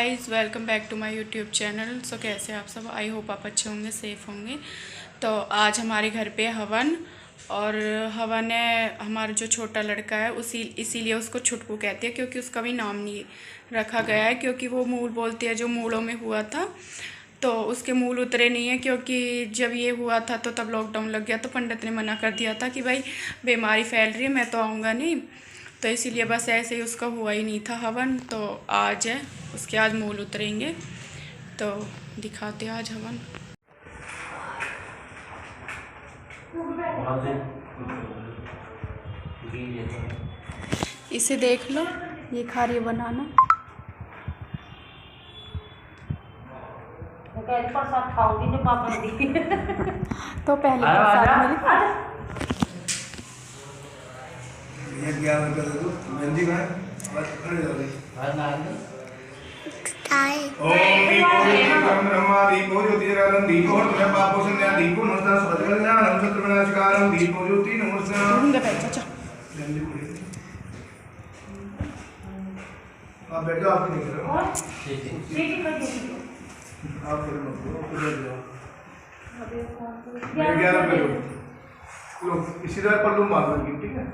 Guys, welcome back to my YouTube channel. So कैसे आप सब? आई होप आप अच्छे होंगे, सेफ़ होंगे। तो आज हमारे घर पे हवन, और हवन है हमारा जो छोटा लड़का है इसीलिए उसको छुटकू कहते हैं, क्योंकि उसका भी नाम नहीं रखा गया है, क्योंकि वो मूल बोलती है जो मूलों में हुआ था तो उसके मूल उतरे नहीं है। क्योंकि जब ये हुआ था तो तब लॉकडाउन लग गया, तो पंडित ने मना कर दिया था कि भाई बीमारी फैल रही है, मैं तो आऊँगा नहीं। तो इसीलिए बस ऐसे ही उसका हुआ ही नहीं था हवन। तो आज है उसके, आज मूल उतरेंगे, तो दिखाते हैं आज हवन। इसे देख लो, ये खा रही है बनाना। तो पहले आप बैठ जाओ, आप नहीं करो। आप लो इसी तरह पल्लू मार लेंगे, ठीक है?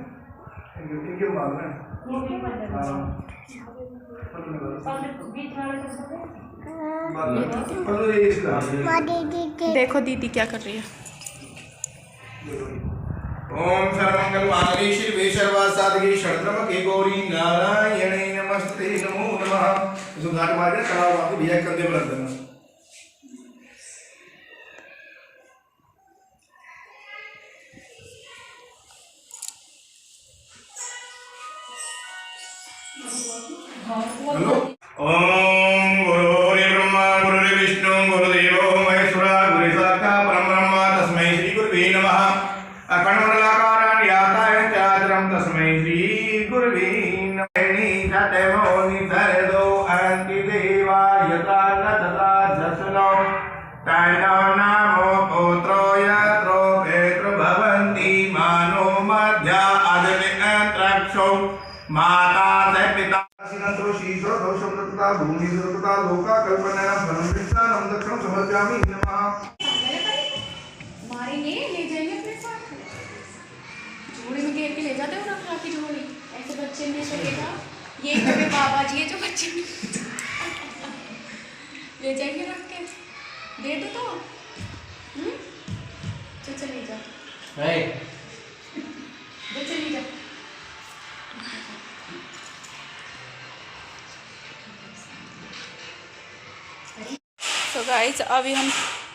इनके मारना है। देखो दीदी क्या कर रही है। ओम सर्वमंगल मांगल्ये शिवे सर्वासाधिके शरण्यम्बके गौरी नारायणे नमस्ते नमो नमः। इसको घाट मार के कड़ा मार के भैया कंधे पर रख देना। हेलो। ओम गुरुर्ब्रह्मा गुरुर्विष्णु गुरुदेवो महेश्वरा गुरु साक्षात् परब्रह्म तस्मै श्री गुरुवे नमः। अखंडमंडलाकारं व्याप्ताय चातुरं तस्मै श्री गुरुवे नमः। सतमोनि सरदो अन्ति देवा यथा तथा जसनो तैनो नामो पुत्रो यत्रो पेत्र भवन्ति मानो मध्या अदने अंतरिक्षो माता से पिता सिनंतो शीशो दोषं तथा भूमि तथा लोका कल्पना ब्रह्मविष्णानं दक्षिणं समर्पयामि नमः। मारेंगे, ले जाएंगे अपने साथ, झोली में घेर के ले जाते हो ना, खा की झोली। ऐसे बच्चे ने सोचेगा ये मेरे बाबा जी है जो बच्चे ले जाएंगे, रख के दे दो तो चल जा, चली जा। तो गाइस, अभी हम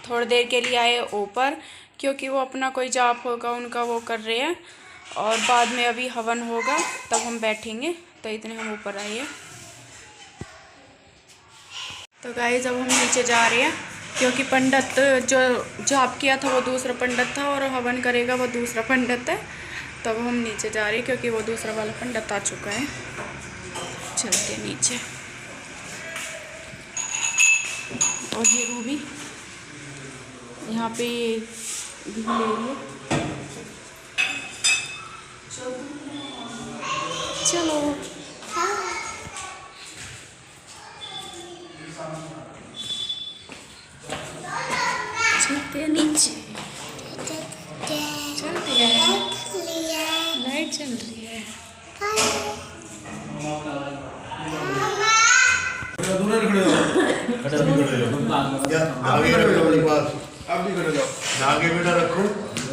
थोड़ी देर के लिए आए ऊपर, क्योंकि वो अपना कोई जाप होगा उनका वो कर रहे हैं, और बाद में अभी हवन होगा तब हम बैठेंगे। तो इतने हम ऊपर आए हैं। तो गाइस, अब हम नीचे जा रहे हैं, क्योंकि पंडित जो जाप किया था वो दूसरा पंडित था, और हवन करेगा वो दूसरा पंडित है। तो अब हम नीचे जा रहे हैं, क्योंकि वो दूसरा वाला पंडित आ चुका है। चलते नीचे। और ये रूबी यहाँ पे ले लिए। चलो चलते हैं नीचे। चलते हैं, लाइट चल रही है। आगे बेटा रखो,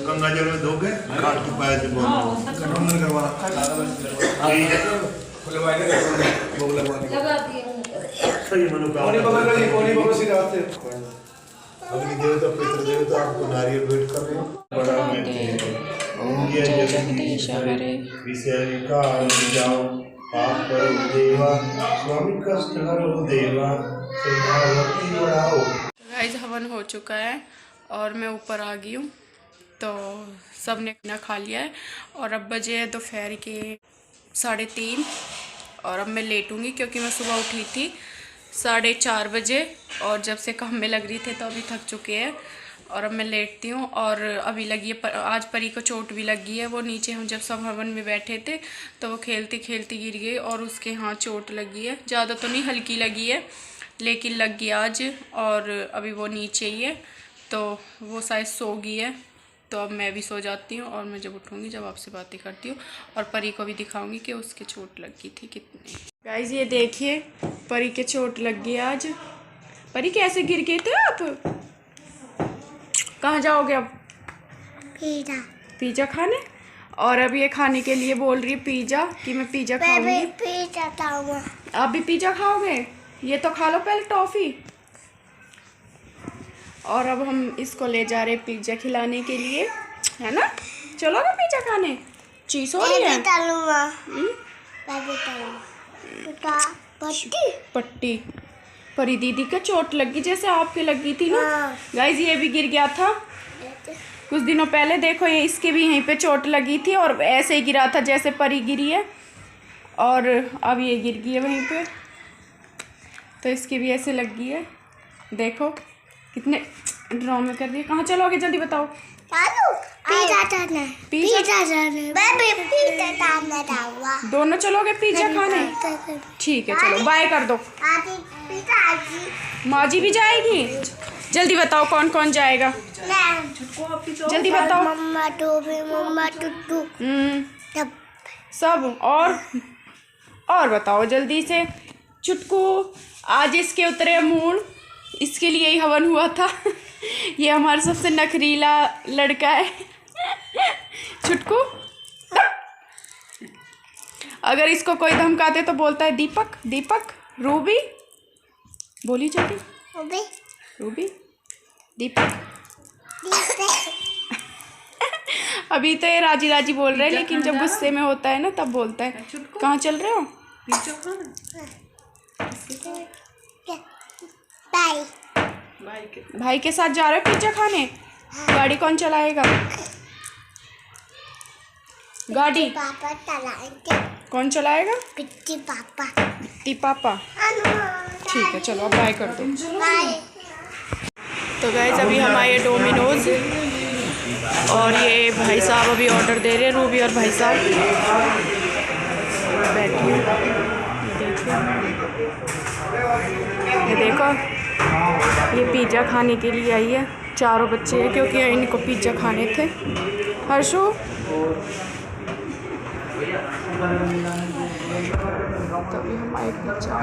गंगा जल में धो के काट के पाए थे अग्नि देवता पितृ देवता आपको नारियल भेंट कर रहे हैं। जाओ पाप करो देवा, स्वामी कष्ट हरो देवा, गाइस, हवन हो चुका है और मैं ऊपर आ गई हूँ। तो सब ने खाना खा लिया है, और अब बजे है दोपहर के 3:30, और अब मैं लेटूंगी, क्योंकि मैं सुबह उठी थी 4:30 बजे, और जब से काम में लग रही थे तो अभी थक चुके हैं। और अब मैं लेटती हूँ। और अभी लगी है आज परी को चोट भी लगी है। वो नीचे हम जब सब हवन में बैठे थे तो वो खेलती खेलती गिर गई और उसके हाथ चोट लगी है। ज़्यादा तो नहीं, हल्की लगी है। लेकिन लग गई आज, और अभी वो नीचे ही है, तो वो शायद सो गई है। तो अब मैं भी सो जाती हूँ, और मैं जब उठूँगी जब आपसे बातें करती हूँ, और परी को भी दिखाऊंगी कि उसके चोट लग गई थी कितनी। गाइस ये देखिए, परी के चोट लग गई आज। परी कैसे गिर गए थे आप? कहाँ जाओगे अब? पिज़्ज़ा खाने। और अब ये खाने के लिए बोल रही है पिज़्ज़ा, कि मैं पिज़्ज़ा खाऊंगी। पिज़्ज़ा खाऊंगा। आप भी पिज़्ज़ा खाओगे? ये तो खा लो पहले टॉफ़ी। और अब हम इसको ले जा रहे हैं पिज़्ज़ा खिलाने के लिए, है ना? चलो ना पिज़्ज़ा खाने। चीज़ हो रही है। पट्टी। परी दीदी का चोट लगी जैसे आपके लगी थी ना। गाइस ये भी गिर गया था कुछ दिनों पहले। देखो ये इसके भी यहीं पे चोट लगी थी, और ऐसे ही गिरा था जैसे परी गिरी है, और अब ये गिर गई है वहीं पे, तो इसकी भी ऐसे लग गई है। देखो कितने ड्रामे कर रही है। कहाँ चलोगे जल्दी बताओ? दोनों चलोगे पिज़्ज़ा खाने? ठीक है चलो, बाय कर दो। माँ जी भी जाएगी? जल्दी बताओ कौन कौन जाएगा, जल्दी बताओ। मम्मा टोबी, मम्मा टुट्टू सब। और बताओ जल्दी से। चुटकू आज इसके उतरे मूड, इसके लिए ही हवन हुआ था। ये हमारा सबसे नखरीला लड़का है। चुटकू अगर इसको कोई धमकाते तो बोलता है दीपक दीपक। रूबी बोली जल्दी। रूबी दीपक। अभी तो ये राजी राजी बोल रहे हैं, लेकिन जब गुस्से में होता है ना तब बोलता है। कहाँ चल रहे हो? भाई के साथ जा रहे हो पिज़्ज़ा खाने? गाड़ी कौन चलाएगा? गाड़ी पापा चलाएंगे। कौन चलाएगा? पिट्टी पापा। पिट्टी पापा। ठीक है चलो अब बाय कर दो। तो गाइस अभी हम आए डोमिनोज, और ये भाई साहब अभी ऑर्डर दे रहे हैं, रूबी और भाई साहब बैठिए। ये देखो ये पिज़्ज़ा खाने के लिए आई है। चारों बच्चे हैं क्योंकि इनको पिज़्ज़ा खाने थे। हर्षु तभी हम आए पिज़्ज़ा।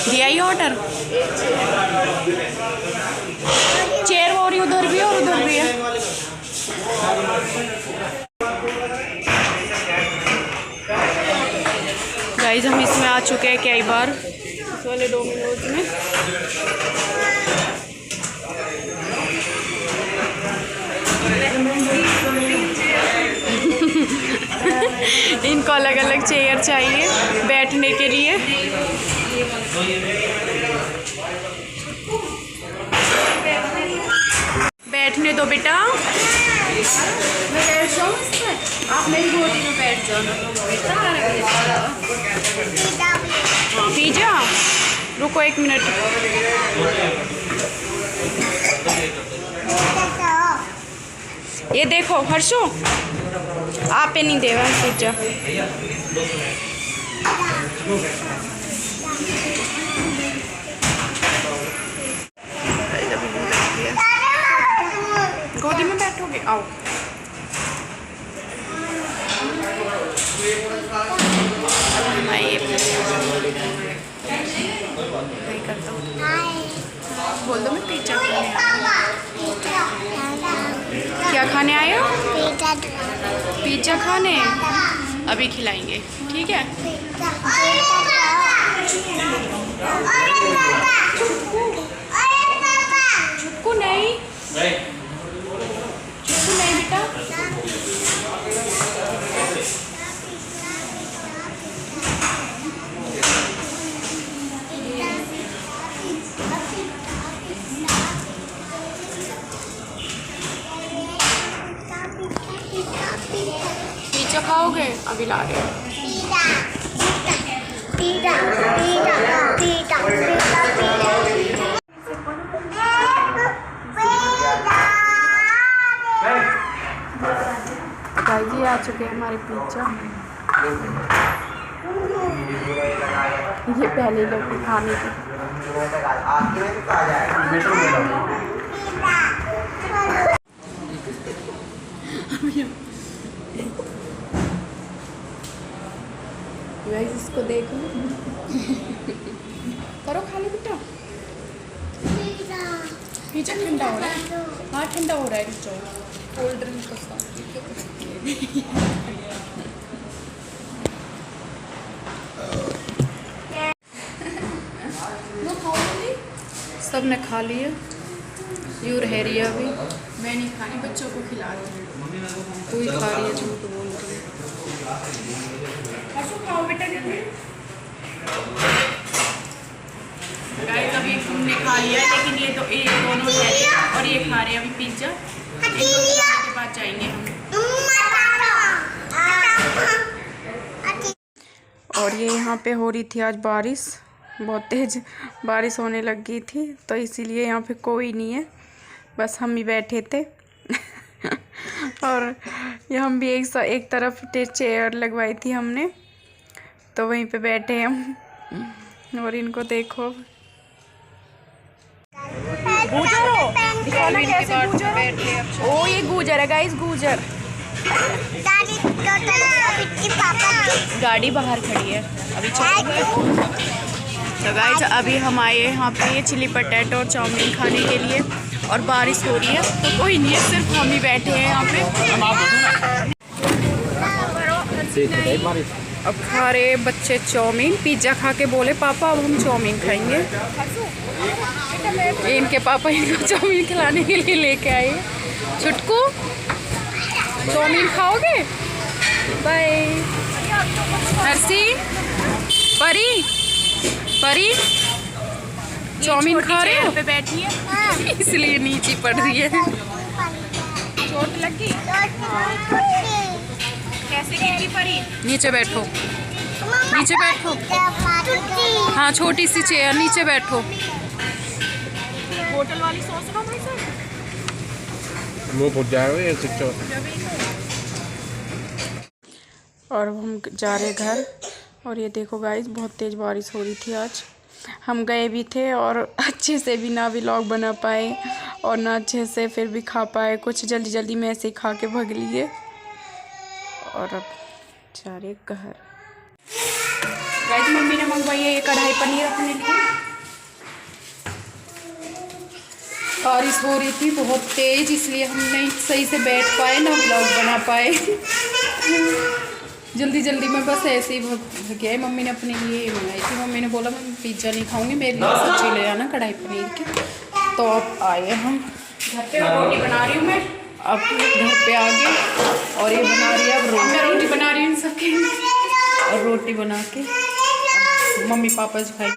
दिया ही ऑर्डर। चेयर हो रही उधर भी और उधर भी है। गाइस हम इसमें आ चुके हैं कई बार, इस वाले डोमिनोज में। इनको अलग अलग चेयर चाहिए बैठने के लिए। बैठने दो बेटा। मैं बैठ जाऊँ इस पर? आप मेरी गोदी में बैठ जाओ। पिज़्ज़ा रुको 1 मिनट। ये देखो हर्षो, आप पे नहीं देवा पिज़्ज़ा। गोदी में बैठोगे? आओ। बोल दो मैं पिज़्ज़ा क्या खाने आए हो? पिज़्ज़ा खाने अभी खिलाएंगे, ठीक है? चुटकू नहीं, चुटकू नहीं बेटा। पिज़्ज़ा खाओगे? अभी ला रहे हैं। ये आ चुके हैं हमारे पिज्ज़ा। ये पहले लोग के खाने के इसको देखो। करो खा लो बेटा। पिज्जा ठंडा हो रहा है। हाँ ठंडा हो रहा है पिज्जा। कोल्ड ड्रिंक को सब ने खा लिया। यूर है रिया भी। मैं नहीं खानी, बच्चों को खिला रही हूँ। तू ही खा रही है, झूठ बोल रही है। खाओ बेटा। गाइस अभी तुमने खा लिया है, लेकिन ये तो ये दोनों है और ये खा रहे हैं अभी पिज्जा। के बाद जाएंगे हम। और ये यहाँ पे हो रही थी आज बारिश, बहुत तेज बारिश होने लग गई थी, तो इसीलिए यहाँ पे कोई नहीं है, बस हम ही बैठे थे। और ये हम भी एक तरफ चेयर लगवाई थी हमने, तो वहीं पे बैठे हम। और इनको देखो, गूजर हो, दिखाना कैसे गूजर। ओ ये गूजर है गाइस, गूजर। गाड़ी बाहर खड़ी है, अभी चलेंगे। तो गाइस अभी हम आए यहाँ पे चिली पटेटो और चाउमीन खाने के लिए, और बारिश हो रही है तो कोई नहीं है, सिर्फ हम ही बैठे हैं यहाँ पे। अब खा रहे बच्चे चाउमीन। पिज्ज़ा खा के बोले पापा अब हम चाउमीन खाएंगे। इनके पापा इनको चाउमीन खिलाने के लिए लेके आए। छुटकू चाउमीन खाओगे? बाय। हर्षी, परी, परी चाउमीन खा रहे हो? पे बैठी है इसलिए नीचे पड़ रही है। चोट लगी? कैसे गिरी परी? नीचे बैठो, नीचे बैठो। हाँ छोटी सी चेयर, नीचे बैठो। होटल वाली सॉस ना भाई साहब, वो फुट जाएगा ये सिक्योर। और हम जा रहे घर। और ये देखो गाइस बहुत तेज़ बारिश हो रही थी आज। हम गए भी थे और अच्छे से भी ना व्लॉग बना पाए और ना अच्छे से फिर भी खा पाए, कुछ जल्दी जल्दी में ऐसे ही खा के भाग लिए। और अब जा रहे घर। गाइस मम्मी ने मंगवाई है ये कढ़ाई पनीर अपने लिए। बारिश हो रही थी बहुत तेज, इसलिए हम नहीं सही से बैठ पाए ना व्लॉग बना पाए। जल्दी जल्दी में बस ऐसे ही गया। मम्मी ने अपने लिए मंगाई थी। मम्मी ने बोला मैं पिज्ज़ा नहीं खाऊंगी, मेरे लिए सब्जी ले आना कढ़ाई पनीर की। तो अब आए हम घर पे, रोटी बना रही हूँ मैं। अब घर पे आ गए और ये बना रही है अब रोटी। मैं रोटी बना रही हूँ सबके, और रोटी बना के मम्मी पापा जी खाई।